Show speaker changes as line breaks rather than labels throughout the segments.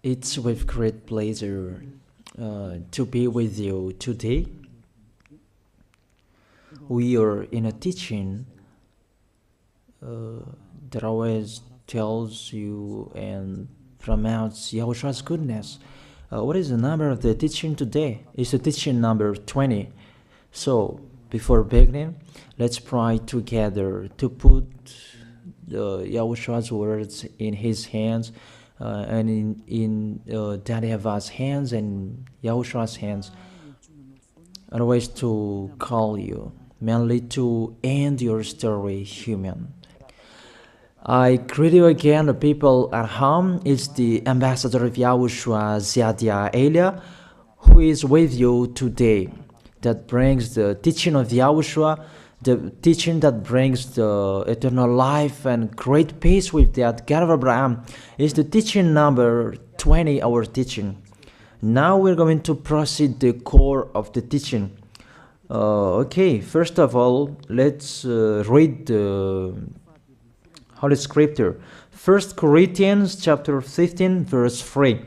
It's with great pleasure to be with you today. We are in a teaching that always tells you and promotes Yahushua's goodness. What is the number of the teaching today? It's the teaching number 20. So, before beginning, let's pray together to put Yahushua's words in his hands and in Daddy YAHVAH's hands and Yahushua's hands. Otherwise, to call you, mainly to end your story human. I greet you again, the people at home. It's the ambassador of Yahushua, Ziadia Elia, who is with you today. That brings the teaching of Yahushua, the teaching that brings the eternal life and great peace with that God of Abraham. Is the teaching number 20, our teaching. Now we're going to proceed the core of the teaching. Okay, first of all, let's read the Holy Scripture. 1 Corinthians chapter 15, verse 3.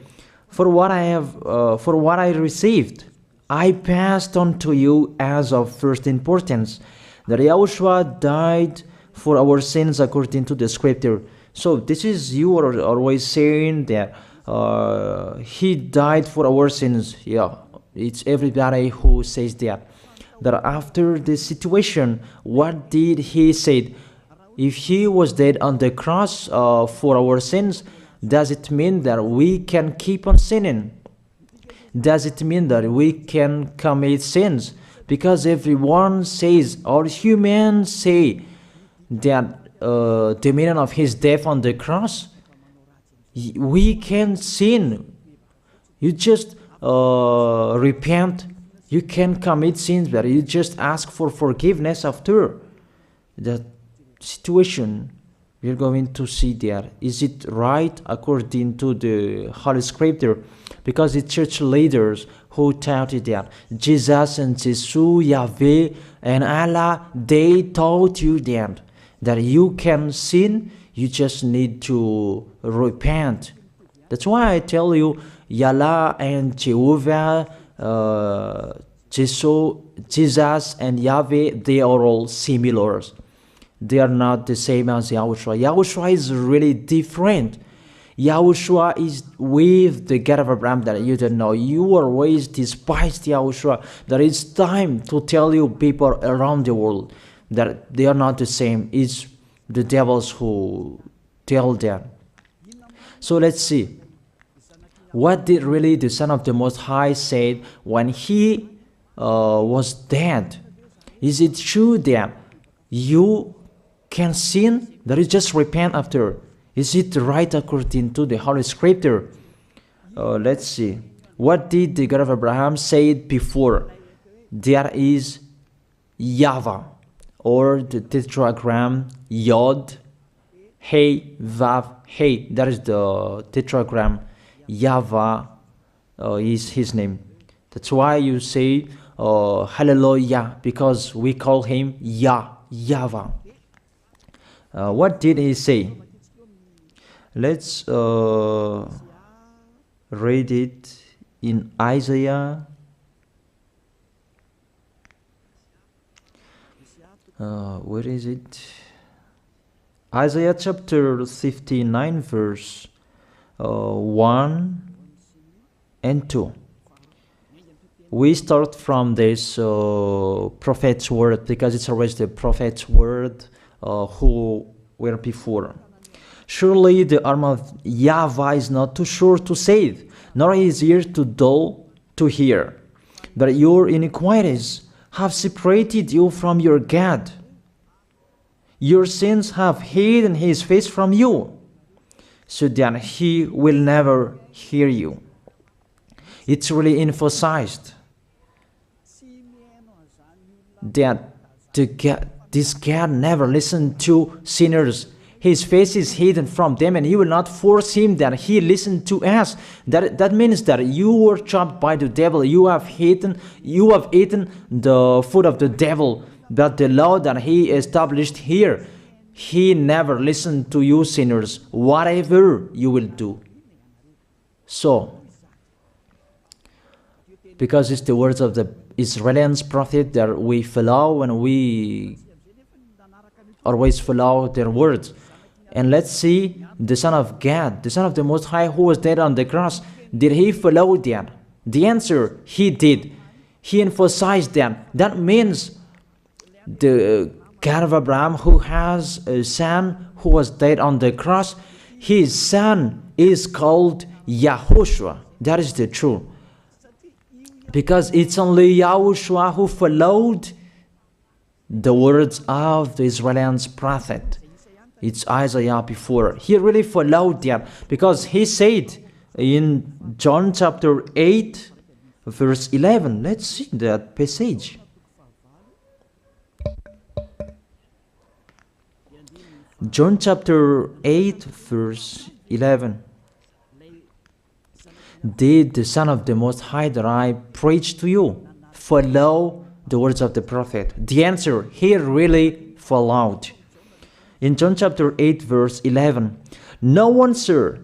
For what I received, I passed on to you as of first importance, that Yahushua died for our sins according to the Scripture. So this is, you are always saying that he died for our sins. Yeah, it's everybody who says that. That after the situation, what did he say? If he was dead on the cross for our sins, does it mean that we can keep on sinning? Does it mean that we can commit sins? Because everyone says, all humans say that the meaning of his death on the cross, we can sin. You just repent. You can commit sins, but you just ask for forgiveness after that situation. We're going to see there. Is it right according to the Holy Scripture? Because the church leaders who taught it that Jesus and Jesus, Yahweh and Allah, they taught you that you can sin, you just need to repent. That's why I tell you, Yahlah and Jehovah, Jesus and Yahweh, they are all similar. They are not the same as Yahushua. Yahushua is really different. Yahushua is with the God of Abraham that you don't know. You always despised Yahushua. There is time to tell you people around the world that they are not the same. It's the devils who tell them. So let's see. What did really the Son of the Most High say when he was dead? Is it true that you can sin? That is just repent after. Is it right according to the Holy Scripture? Let's see. What did the God of Abraham say before? There is YAHVAH, or the tetragram Yod, Hey, Vav, Hey. That is the tetragram. YAHVAH is his name. That's why you say Hallelujah, because we call him YAHVAH. What did he say? Let's read it in Isaiah. Where is it? Isaiah chapter 59, verse 1 and 2. We start from this prophet's word, because it's always the prophet's word who were before. Surely the arm of YAHVAH is not too short to save, nor his ear too dull to hear. But your iniquities have separated you from your God. Your sins have hidden his face from you, so that he will never hear you. It's really emphasized that this God never listened to sinners. His face is hidden from them, and he will not force him that he listen to us. That means that you were chopped by the devil. You have eaten the food of the devil. But the law that he established here, he never listened to you sinners, whatever you will do. So, because it's the words of the Israeli prophet that we follow, and we always follow their words. And let's see the Son of God, the Son of the Most High, who was dead on the cross. Did he follow that? The answer, he did. He emphasized that. That means the God of Abraham, who has a son who was dead on the cross, his son is called YAHOSHUAH. That is the truth. Because it's only YAHOSHUAH who followed the words of the Israeli prophet. It's Isaiah before. He really followed that, because he said in John chapter 8, verse 11. Let's see that passage. John chapter 8, verse 11. Did the Son of the Most High that I preach to you follow the words of the prophet? The answer, he really followed. In John chapter 8, verse 11, no one, sir,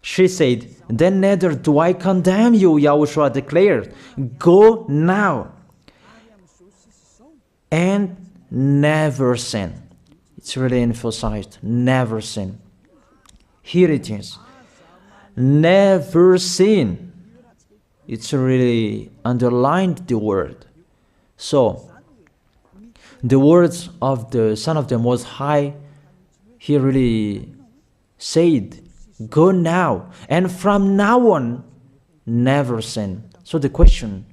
she said, then neither do I condemn you, YAHOSHUAH declared. Go now and never sin. It's really emphasized, never sin. Here it is. Never sin. It's really underlined the word. So, the words of the Son of the Most High, he really said, go now, and from now on, never sin. So the question,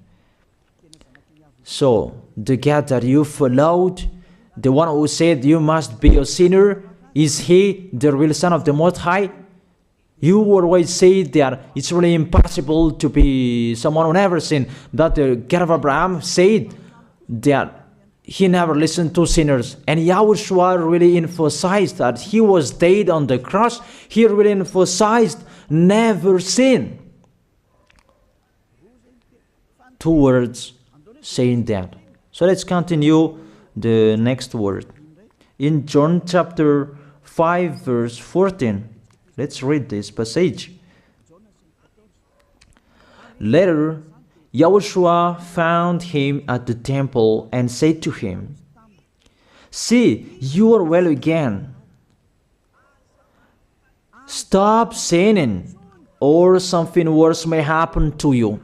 so the God that you followed, the one who said you must be a sinner, is he the real Son of the Most High? You always say that it's really impossible to be someone who never sinned. But the God of Abraham said that he never listened to sinners. And YAHOSHUAH really emphasized that he was dead on the cross. He really emphasized never sin. Two words saying that. So let's continue the next word. In John chapter 5, verse 14. Let's read this passage. Later, YAHOSHUAH found him at the temple and said to him, see, you are well again. Stop sinning, or something worse may happen to you.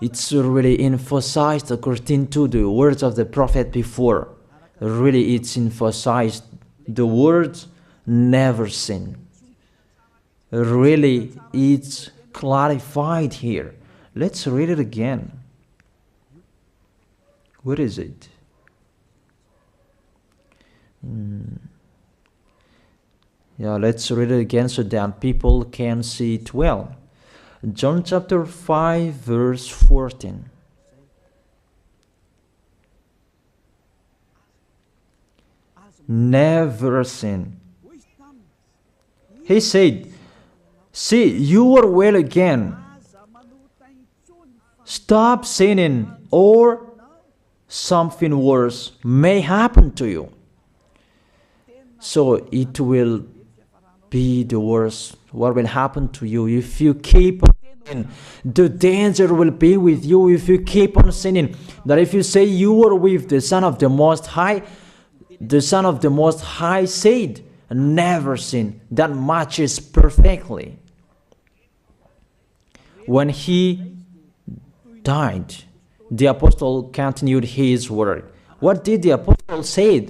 It's really emphasized according to the words of the prophet before. Really, it's emphasized the words never sin. Really, it's clarified here. Let's read it again. Where is it? Yeah, let's read it again so that people can see it well. John chapter 5, verse 14. Never sin. He said, see, you are well again. Stop sinning, or something worse may happen to you. So it will be the worst. What will happen to you if you keep on sinning? The danger will be with you if you keep on sinning. That if you say you are with the Son of the Most High, the Son of the Most High said, never sin. That matches perfectly. When he died, the apostle continued his work. What did the apostle say?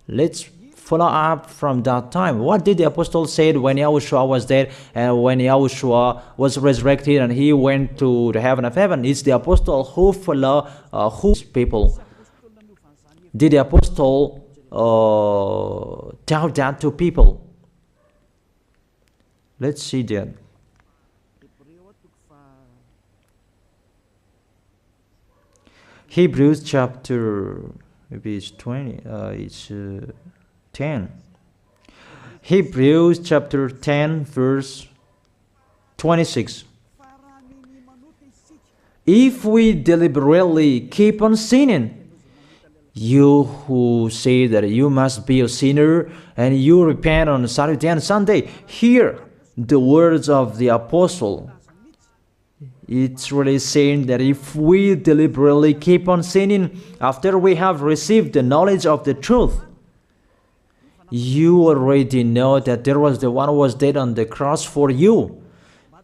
Let's follow up from that time. What did the apostle say when YAHOSHUAH was dead and when YAHOSHUAH was resurrected and he went to the heaven of heaven? It's the apostle who followed whose people. Did the apostle tell that to people? Let's see that. Hebrews chapter, maybe it's 20, it's 10. Hebrews chapter 10, verse 26. If we deliberately keep on sinning, you who say that you must be a sinner and you repent on Saturday and Sunday, here the words of the apostle. It's really saying that if we deliberately keep on sinning after we have received the knowledge of the truth, you already know that there was the one who was dead on the cross for you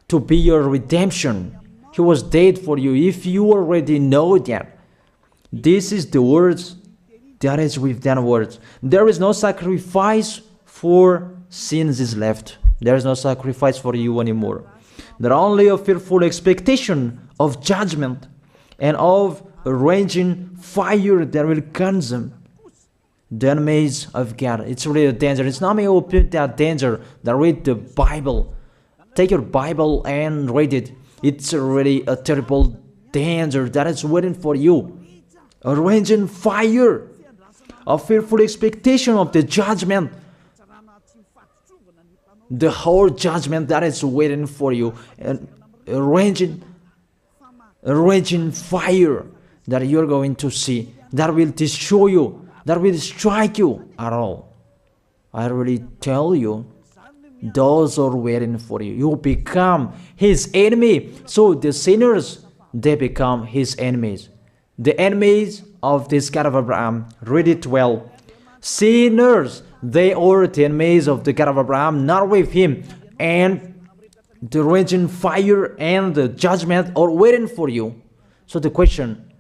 to be your redemption. He was dead for you. If you already know that, this is the words that is with that words. There is no sacrifice for sins is left. There is no sacrifice for you anymore. There are only a fearful expectation of judgment and of a raging fire that will consume the enemies of God. It's really a danger. It's not me who put that danger that read the Bible. Take your Bible and read it. It's really a terrible danger that is waiting for you. A raging fire, a fearful expectation of the judgment. The whole judgment that is waiting for you, and a raging fire that you're going to see, that will destroy you, that will strike you at all. I really tell you, those are waiting for you. You become his enemy. So the sinners, they become his enemies. The enemies of this God of Abraham. Read it well. Sinners, they are the enemies of the God of Abraham, not with him. And the raging fire and the judgment are waiting for you. So the question,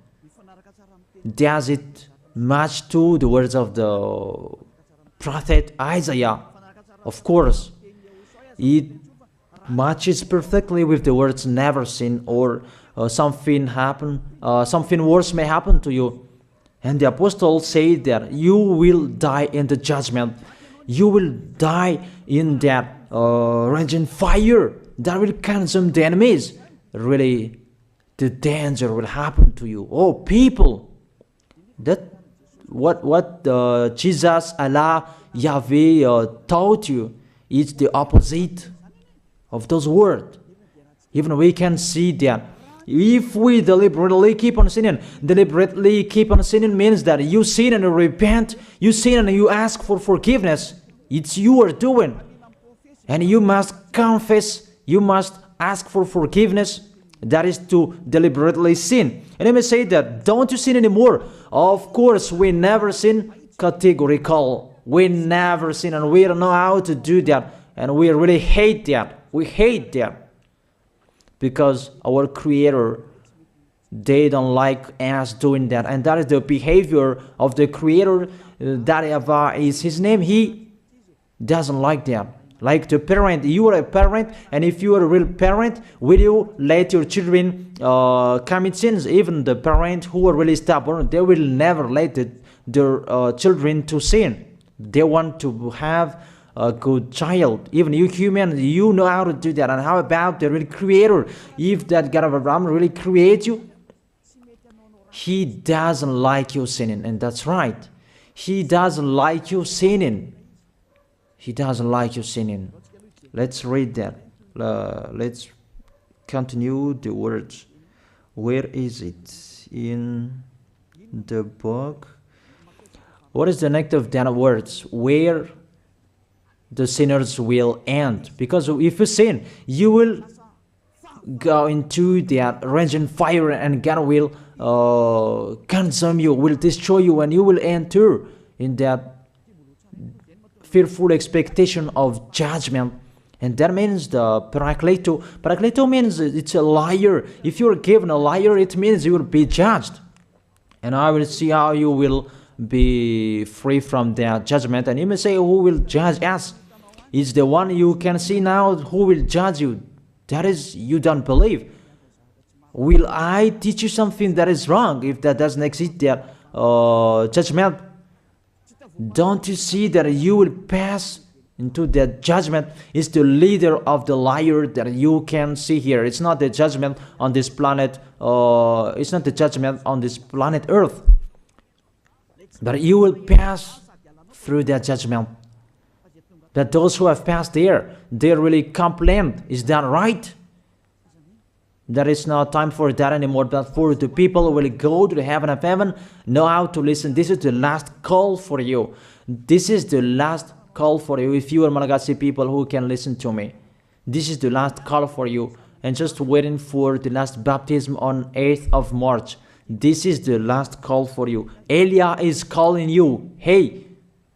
does it match to the words of the prophet Isaiah? Of course, it matches perfectly with the words never sin, or something worse may happen to you. And the apostle said that you will die in the judgment. You will die in that raging fire that will consume the enemies. Really, the danger will happen to you. Oh, people, that what Jesus, Allah, Yahweh taught you is the opposite of those words. Even we can see that if we deliberately keep on sinning means that you sin and you repent, you sin and you ask for forgiveness. It's you are doing. And you must confess, you must ask for forgiveness. That is to deliberately sin. And I may say that, don't you sin anymore? Of course, we never sin. Categorical. We never sin, and we don't know how to do that. And we really hate that. We hate that. Because our Creator, they don't like us doing that. And that is the behavior of the Creator. That YAHVAH is his name. He doesn't like that. Like the parent, you are a parent, and if you are a real parent, will you let your children commit sins? Even the parent who are really stubborn, they will never let their children to sin. They want to have a good child. Even you human, you know how to do that. And how about the real Creator? If that God of Abraham really creates you, he doesn't like you sinning. And that's right. He doesn't like you sinning. He doesn't like you sinning. Let's read that. Let's continue the words. Where is it? In the book. What is the next of that words? Where the sinners will end. Because if you sin, you will go into that raging fire, and God will consume you, will destroy you, and you will enter in that fearful expectation of judgment. And that means the parakleto. Parakleto means it's a liar. If you're given a liar, it means you will be judged. And I will see how you will be free from that judgment. And you may say, who will judge us? It's the one you can see now who will judge you. That is, you don't believe. Will I teach you something that is wrong if that doesn't exist, that judgment? Don't you see that you will pass into that judgment? It's the leader of the liar that you can see here. It's not the judgment on this planet. It's not the judgment on this planet Earth. But you will pass through that judgment. That those who have passed there, they really complain. Is that right? There is no time for that anymore. But for the people who will go to the heaven of heaven, know how to listen. This is the last call for you. This is the last call for you. If you are Malagasy people who can listen to me, This is the last call for you. And just waiting for the last baptism on 8th of March. This is the last call for you. Elia is calling you. Hey,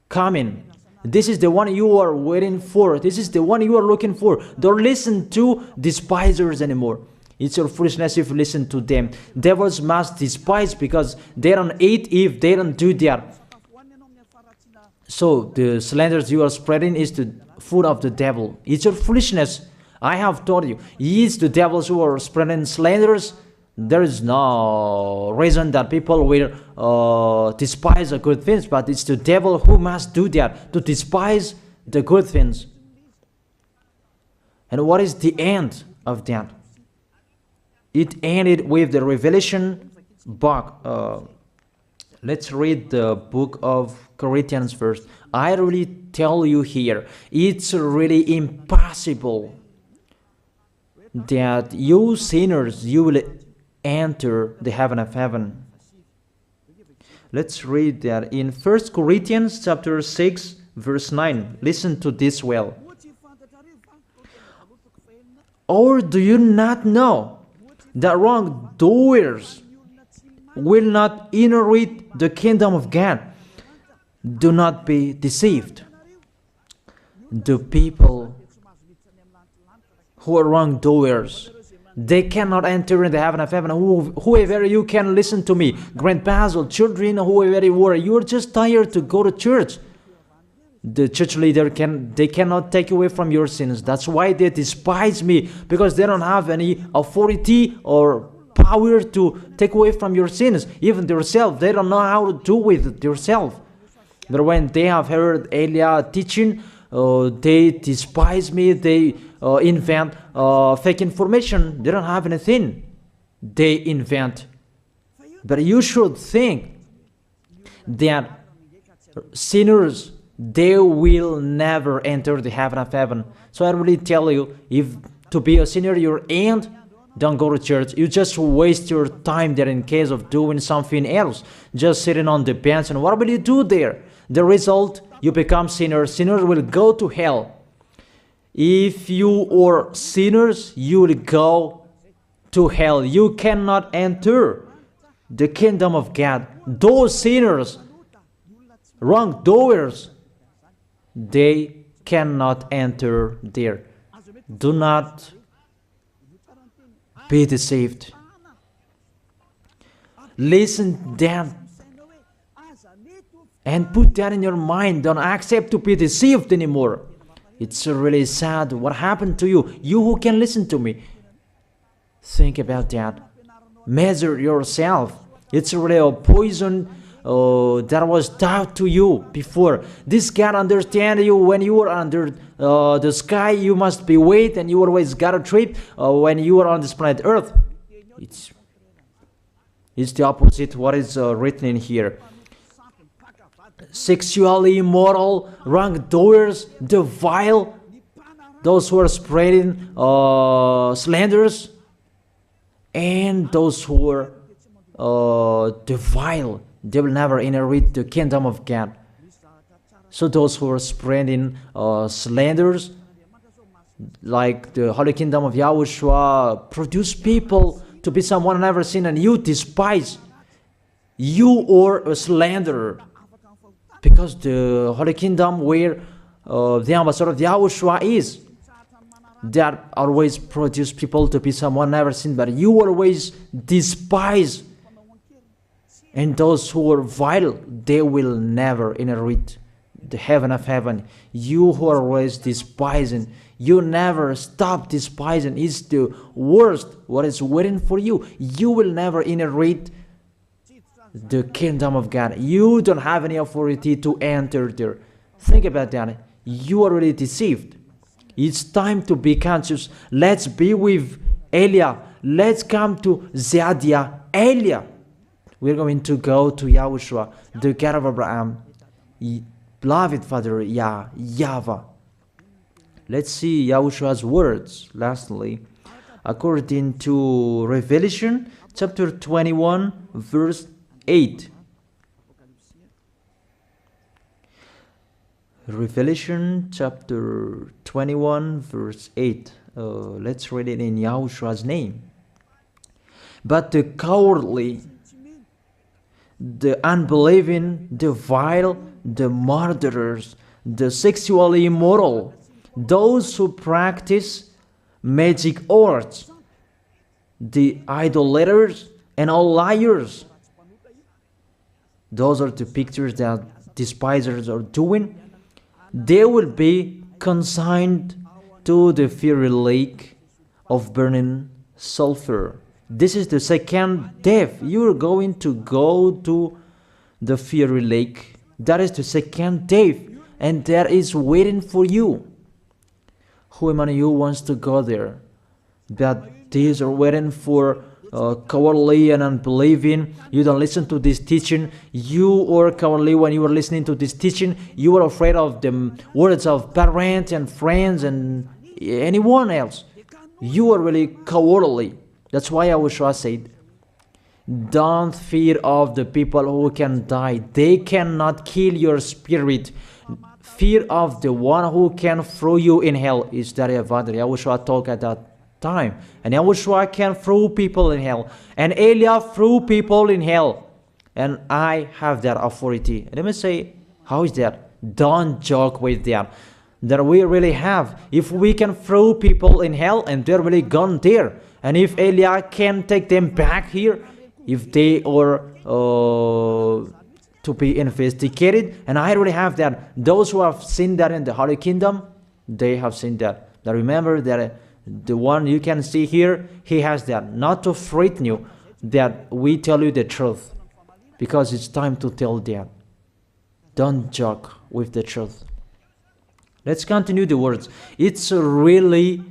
come in. This is the one you are waiting for. This is the one you are looking for. Don't listen to despisers anymore. It's your foolishness if you listen to them. Devils must despise because they don't eat if they don't do that. So the slanders you are spreading is the food of the devil. It's your foolishness. I have told you. It's the devils who are spreading slanders. There is no reason that people will despise the good things, but it's the devil who must do that, to despise the good things. And what is the end of that? It ended with the Revelation book. Let's read the book of Corinthians first. I really tell you here, it's really impossible that you sinners, you will enter the heaven of heaven. Let's read that in 1 Corinthians chapter 6 verse 9. Listen to this well. Or do you not know that wrongdoers will not inherit the kingdom of God? Do not be deceived. The people who are wrongdoers, they cannot enter in the heaven of heaven. Whoever you can listen to me, grandpas or children, whoever you are, you are just tired to go to church. The church leader they cannot take away from your sins. That's why they despise me, because they don't have any authority or power to take away from your sins. Even themselves, they don't know how to do with themselves. But when they have heard Elia teaching, they despise me. They invent fake information. They don't have anything. They invent. But you should think that sinners, they will never enter the heaven of heaven. So I really tell you, if to be a sinner you ain't, don't go to church. You just waste your time there in case of doing something else. Just sitting on the bench, and what will you do there? The result, you become sinners. Sinners will go to hell. If you are sinners, you will go to hell. You cannot enter the kingdom of God. Those sinners, wrongdoers, they cannot enter there. Do not be deceived. Listen then and put that in your mind. Don't accept to be deceived anymore. It's really sad what happened to you. You who can listen to me, think about that. Measure yourself. It's really a poison that was taught to you before. This God understand you when you were under the sky. You must be wait, and you always got a trip when you are on this planet Earth. It's the opposite what is written in here. Sexually immoral, wrongdoers, the vile, those who are spreading slanders, and those who are the vile, they will never inherit the kingdom of God. So those who are spreading slanders, like the Holy Kingdom of YAHOSHUAH, produce people to be someone never seen, and you despise. You are a slanderer. Because the Holy Kingdom where the ambassador of YAHOSHUAH is, that always produce people to be someone never seen, but you always despise. And those who are vile, they will never inherit the heaven of heaven. You who are always despising, you never stop despising. It's the worst what is waiting for you. You will never inherit the kingdom of God. You don't have any authority to enter there. Think about that. You are already deceived. It's time to be conscious. Let's be with Elia. Let's come to Zadiah. Elia. We're going to go to YAHOSHUAH, the God of Abraham, beloved Father YAHVAH. Let's see YAHOSHUAH's words. Lastly, according to Revelation chapter 21 verse 8. Revelation chapter 21 21 verse 8. Let's read it in Yahoshua's name. But the cowardly, the unbelieving, the vile, the murderers, the sexually immoral, those who practice magic arts, the idolaters, and all liars. Those are the pictures that despisers are doing. They will be consigned to the fiery lake of burning sulfur. This is the second death. You are going to go to the fiery lake. That is the second death, and that is waiting for you. Who among you wants to go there? That these are waiting for cowardly and unbelieving. You don't listen to this teaching. You are cowardly when you are listening to this teaching. You are afraid of the words of parents and friends and anyone else. You are really cowardly. That's why YAHOSHUAH said, don't fear of the people who can die. They cannot kill your spirit. Fear of the one who can throw you in hell. Is that what YAHOSHUAH talked at that time? And YAHOSHUAH can throw people in hell. And Elia threw people in hell. And I have that authority. Let me say, how is that? Don't joke with that. That we really have. If we can throw people in hell and they're really gone there, and if Elia can take them back here, if they are to be investigated, and I really have that. Those who have seen that in the Holy Kingdom, they have seen that. Now remember that the one you can see here, he has that. Not to frighten you, that we tell you the truth, because it's time to tell that. Don't joke with the truth. Let's continue the words. It's really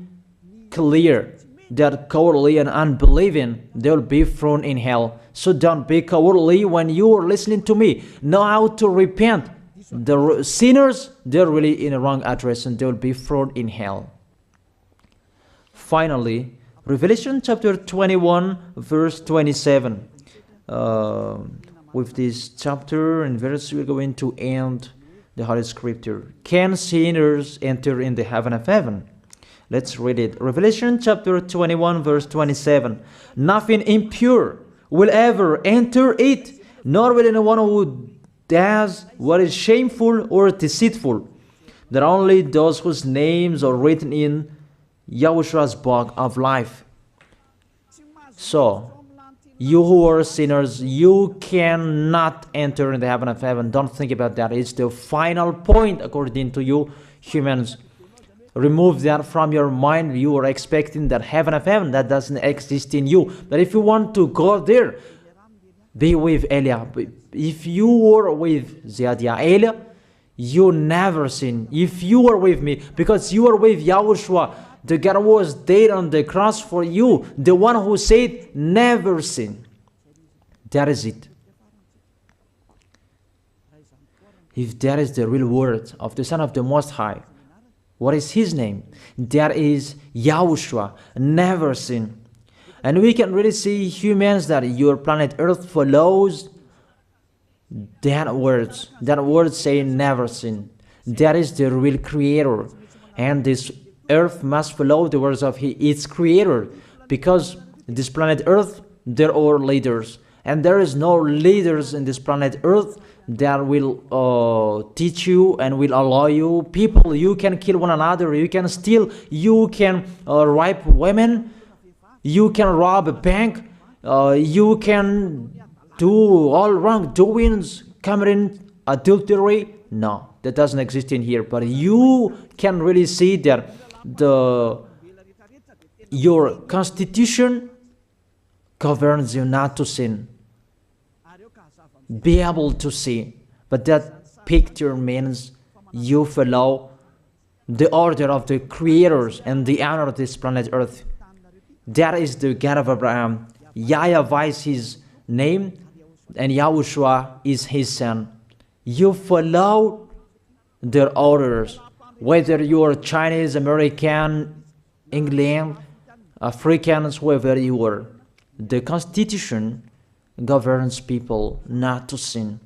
clear that cowardly and unbelieving, they'll be thrown in hell. So don't be cowardly when you are listening to me. Know how to repent. The sinners, they're really in the wrong address and they'll be thrown in hell. Finally, Revelation chapter 21 verse 27. With this chapter and verse, we're going to end the Holy Scripture. Can sinners enter in the heaven of heaven? Let's read it. Revelation chapter 21 verse 27. Nothing impure will ever enter it, nor will anyone who does what is shameful or deceitful. That only those whose names are written in YAHOSHUAH's book of life. So, you who are sinners, you cannot enter in the heaven of heaven. Don't think about that. It's the final point according to you humans. Remove that from your mind. You are expecting that heaven of heaven that doesn't exist in you. But if you want to go there, be with Elia. If you are with Elia, you never sin. If you are with me, because you are with YAHOSHUAH, the God was dead on the cross for you, the one who said never sin. That is it. If that is the real word of the Son of the Most High, what is his name? That is YAHOSHUAH, never sin. And we can really see humans that your planet Earth follows that word saying never sin. That is the real creator. And this Earth must follow the words of its creator, because this planet Earth, there are leaders. And there is no leaders in this planet Earth that will teach you and will allow you. People, you can kill one another, you can steal, you can rape women, you can rob a bank, you can do all wrongdoings, committing adultery. No, that doesn't exist in here. But you can really see that your constitution governs you not to sin. Be able to see. But that picture means you follow the order of the creators and the honor of this planet Earth. That is the God of Abraham. YAHVAH is his name, and YAHOSHUAH is his son. You follow their orders, whether you are Chinese, American, England, Africans, whoever you are. The Constitution governs people not to sin.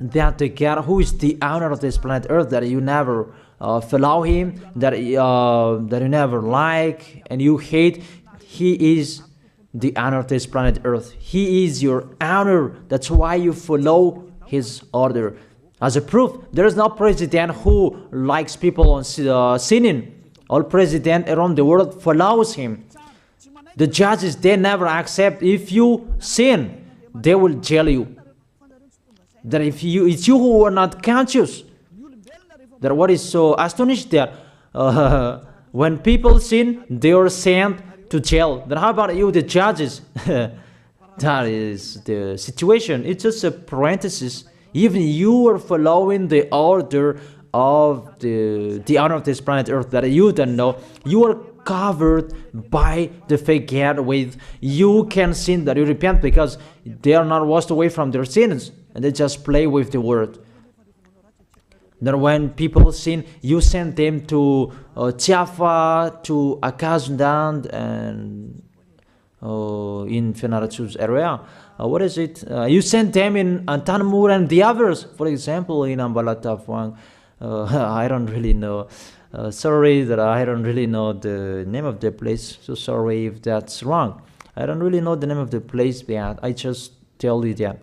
That the God who is the owner of this planet Earth, that you never follow him, that that you never like and you hate, he is the owner of this planet Earth. He is your owner. That's why you follow his order. As a proof, there is no president who likes people on sinning. All president around the world follows him. The judges, they never accept. If you sin, they will jail you. That if it's you who are not conscious. That what is so astonished that when people sin, they are sent to jail. Then how about you, the judges? That is the situation. It's just a parenthesis. Even you are following the order of the owner of this planet Earth that you don't know. You are covered by the fake God with. You can sin that you repent because they are not washed away from their sins and they just play with the word. Then when people sin, you send them to Java, to Akazundan, and in Fenarachu's area. What is it? You send them in Tanmur and the others. For example, in Ambalatafwang. I don't really know. Sorry that I don't really know the name of the place. So sorry if that's wrong. I don't really know the name of the place, but I just tell you that.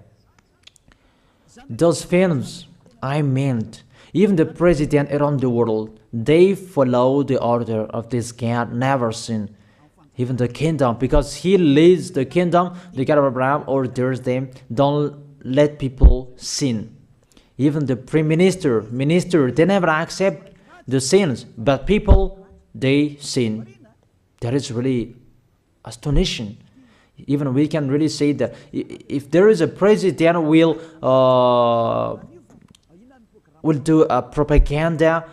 Those films, I meant, even the president around the world, they follow the order of this God, never sin. Even the kingdom, because he leads the kingdom, the God of Abraham orders them, don't let people sin. Even the prime minister, they never accept the sins, but people, they sin. That is really astonishing. Even we can really say that if there is a president will do a propaganda,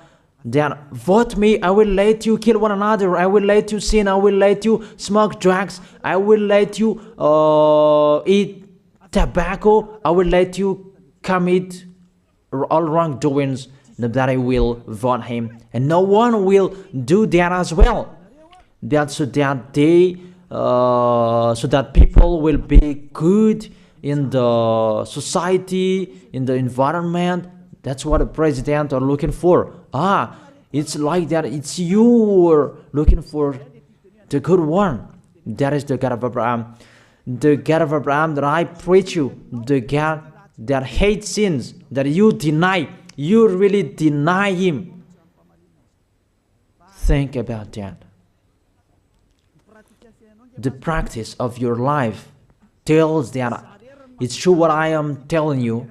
then vote me, I will let you kill one another, I will let you sin, I will let you smoke drugs, I will let you eat tobacco, I will let you commit all wrongdoings, that I will vote him. And no one will do that as well. That so that they so that people will be good in the society, in the environment. That's what the president are looking for. It's like that. It's you who are looking for the good one. That is the God of Abraham. The God of Abraham that I preach you. The God that hates sins, that you deny. You really deny him. Think about that. The practice of your life tells that it's true what I am telling you.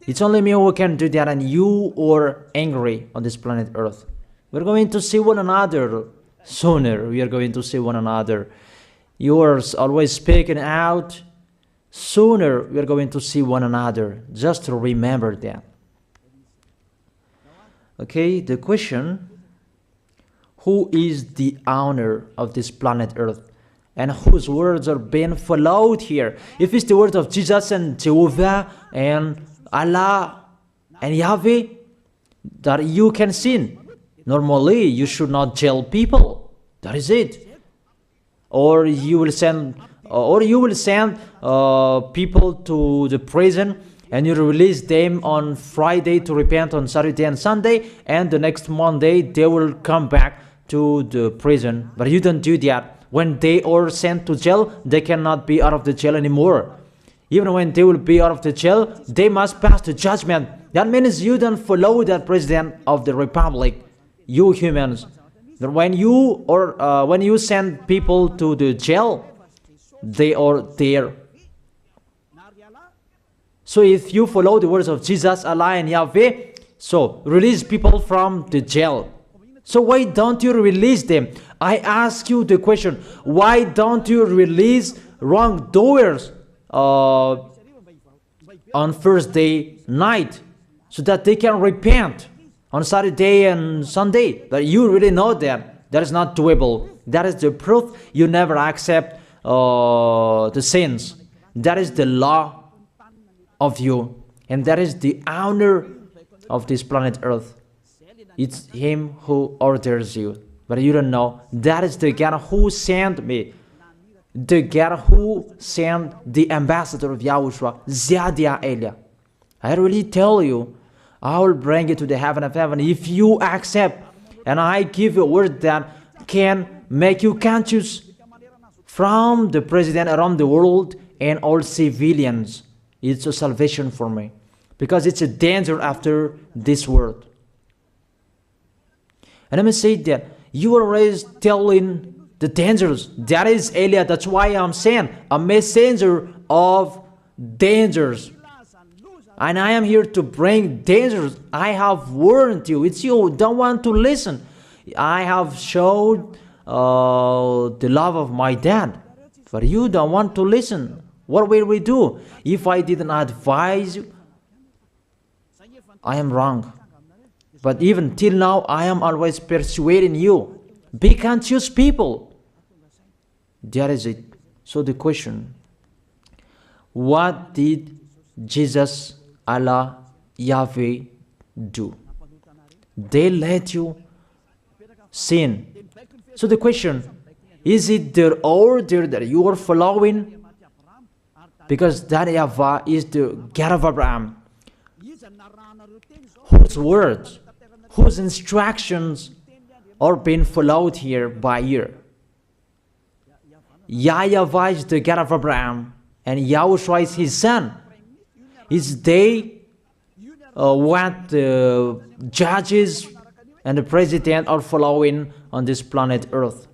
It's only me who can do that, and you are angry on this planet Earth. We're going to see one another sooner. We are going to see one another. You are always speaking out. Sooner we are going to see one another. Just to remember that. Okay, the question: who is the owner of this planet Earth? And whose words are being followed here? If it's the word of Jesus and Jehovah and Allah and Yahweh, that you can sin. Normally, you should not jail people. That is it. Or you will send, people to the prison, and you release them on Friday to repent on Saturday and Sunday, and the next Monday they will come back to the prison. But you don't do that. When they are sent to jail, they cannot be out of the jail anymore. Even when they will be out of the jail, they must pass the judgment. That means you don't follow that president of the republic, you humans. That when you send people to the jail, they are there. So if you follow the words of Jesus, Allah and Yahweh, so release people from the jail. So why don't you release them? I ask you the question, why don't you release wrongdoers on Thursday night so that they can repent on Saturday and Sunday? But you really know that is not doable. That is the proof you never accept the sins. That is the law of you, and that is the owner of this planet Earth. It's him who orders you, but you don't know. That is the God who sent me, the God who sent the ambassador of Yahushua, Zadia Elia. I really tell you, I will bring you to the heaven of heaven if you accept. And I give you a word that can make you conscious from the president around the world and all civilians. It's a salvation for me, because it's a danger after this world. And let me say that you are always telling the dangers. That is Eliah. That's why I'm saying a messenger of dangers. And I am here to bring dangers. I have warned you. It's you who don't want to listen. I have showed the love of my dad, but you don't want to listen. What will we do? If I didn't advise you, I am wrong. But even till now, I am always persuading you. Be conscious people. That is it. So the question, what did Jesus, Allah, Yahweh do? They let you sin. So the question, is it their order that you are following? Because that YAHVAH is the God of Abraham, whose words, whose instructions are being followed here by year. YAHVAH is the God of Abraham, and YAHOSHUAH is his son. Is they what the judges and the president are following on this planet Earth.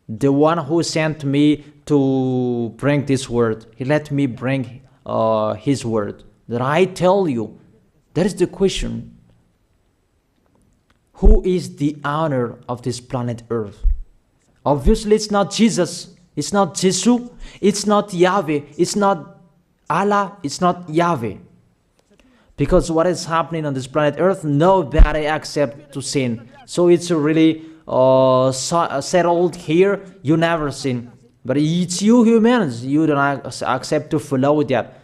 The one who sent me to bring this word, he let me bring his word. That I tell you, that is the question. Who is the owner of this planet Earth? Obviously, it's not Jesus. It's not Jesus. It's not Yahweh. It's not Allah. It's not Yahweh. Because what is happening on this planet Earth, nobody accepts to sin. So it's really settled here. You never sin. But it's you humans. You don't accept to follow that.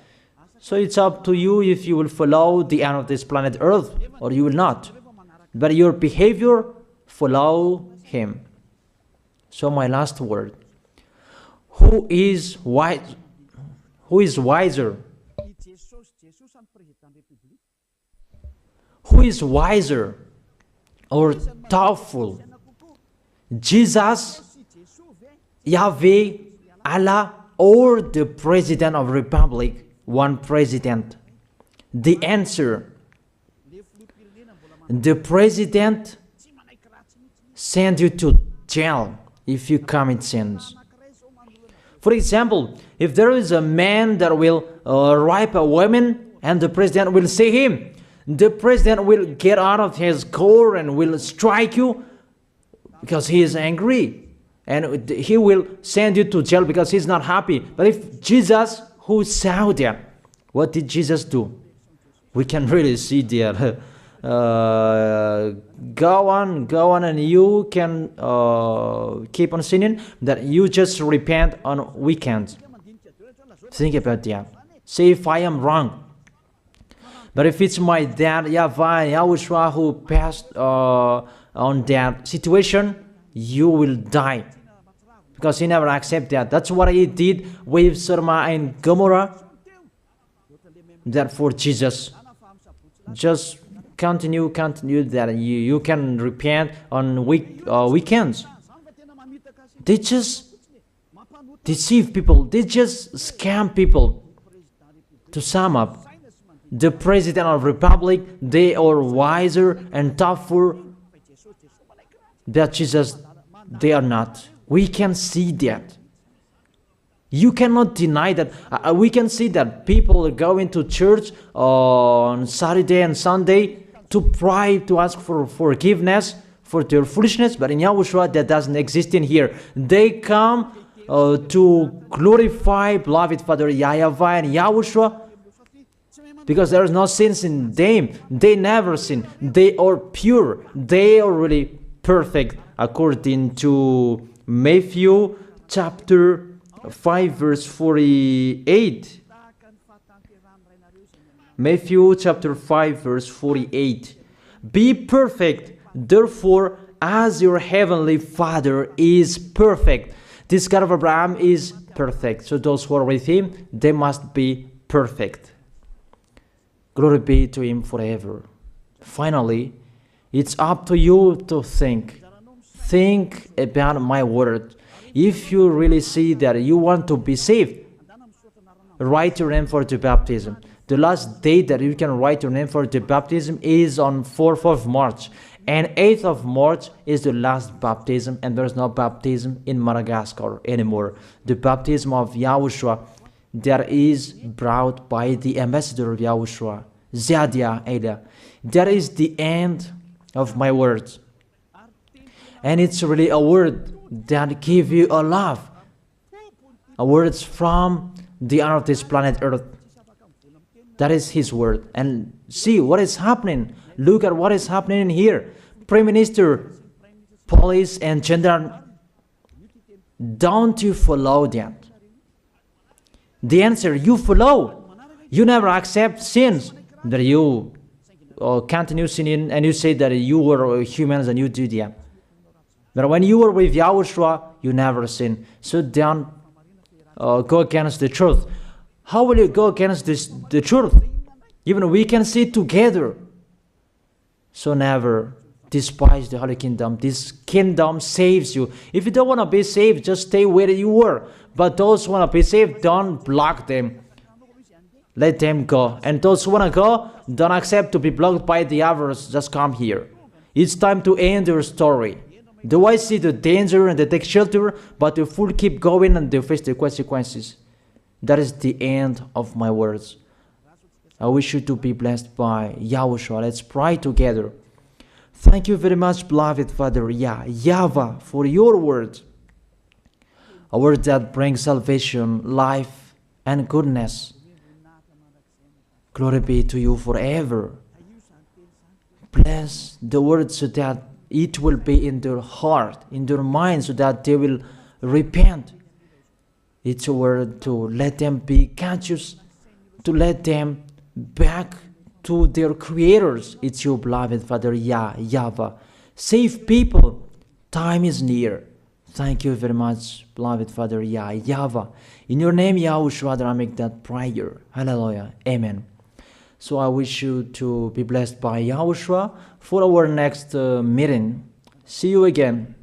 So it's up to you if you will follow the end of this planet Earth or you will not. But your behavior, follow him. So my last word. Who is wise? Who is wiser? Who is wiser or thoughtful? Jesus, Yahweh, Allah, or the President of Republic? One president. The answer. The president send you to jail if you commit sins. For example, if there is a man that will rape a woman and the president will see him, the president will get out of his car and will strike you because he is angry. And he will send you to jail because he's not happy. But if Jesus, who saw that, what did Jesus do? We can really see that. Go on, and you can keep on sinning, that you just repent on weekends. Think about that. Say if I am wrong. But if it's my dad, YAHVAH, YAHOSHUAH, who passed on that situation, you will die. Because he never accepted that. That's what he did with Sodom and Gomorrah. That for Jesus. Just continue that you can repent on weekends. They just deceive people. They just scam people. To sum up, the President of Republic, they are wiser and tougher than Jesus. They are not. We can see that. You cannot deny that. We can see that people are going to church on Saturday and Sunday to pray, to ask for forgiveness for their foolishness. But in YAHOSHUAH, that doesn't exist in here. They come to glorify beloved Father YAHVAH and YAHOSHUAH because there is no sins in them. They never sin. They are pure. They are really perfect according to Matthew chapter 5 verse 48. Matthew chapter 5 verse 48. Be perfect, therefore, as your heavenly Father is perfect. This God of Abraham is perfect. So those who are with him, they must be perfect. Glory be to him forever. Finally, it's up to you to think. Think about my word. If you really see that you want to be saved, write your name for the baptism. The last date that you can write your name for the baptism is on 4th of March. And 8th of March is the last baptism, and there's no baptism in Madagascar anymore. The baptism of YAHOSHUAH that is brought by the ambassador of YAHOSHUAH, Zadia Ada. That is the end of my words. And it's really a word that gives you a love. A words from the honor of this planet Earth. That is his word. And see what is happening. Look at what is happening in here. Prime Minister, police and gendarme, don't you follow that? The answer, you follow. You never accept sins. That you continue sinning and you say that you were humans and you do that. But when you were with YAHOSHUAH, you never sin. So don't go against the truth. How will you go against the truth? Even we can see together. So never despise the Holy Kingdom. This kingdom saves you. If you don't want to be saved, just stay where you were. But those who want to be saved, don't block them. Let them go. And those who want to go, don't accept to be blocked by the others. Just come here. It's time to end your story. Do I see the danger and they take shelter, but the fool keep going and they face the consequences? That is the end of my words. I wish you to be blessed by YAHOSHUAH. Let's pray together. Thank you very much, beloved Father YAHVAH, for your word. A word that brings salvation, life, and goodness. Glory be to you forever. Bless the word so that it will be in their heart, in their mind, so that they will repent. It's a word to let them be conscious, to let them back to their creators. It's your beloved Father YAHVAH. Save people. Time is near. Thank you very much, beloved Father YAHVAH. In your name, YAHOSHUAH, I make that prayer. Hallelujah. Amen. So I wish you to be blessed by YAHOSHUAH for our next meeting. See you again.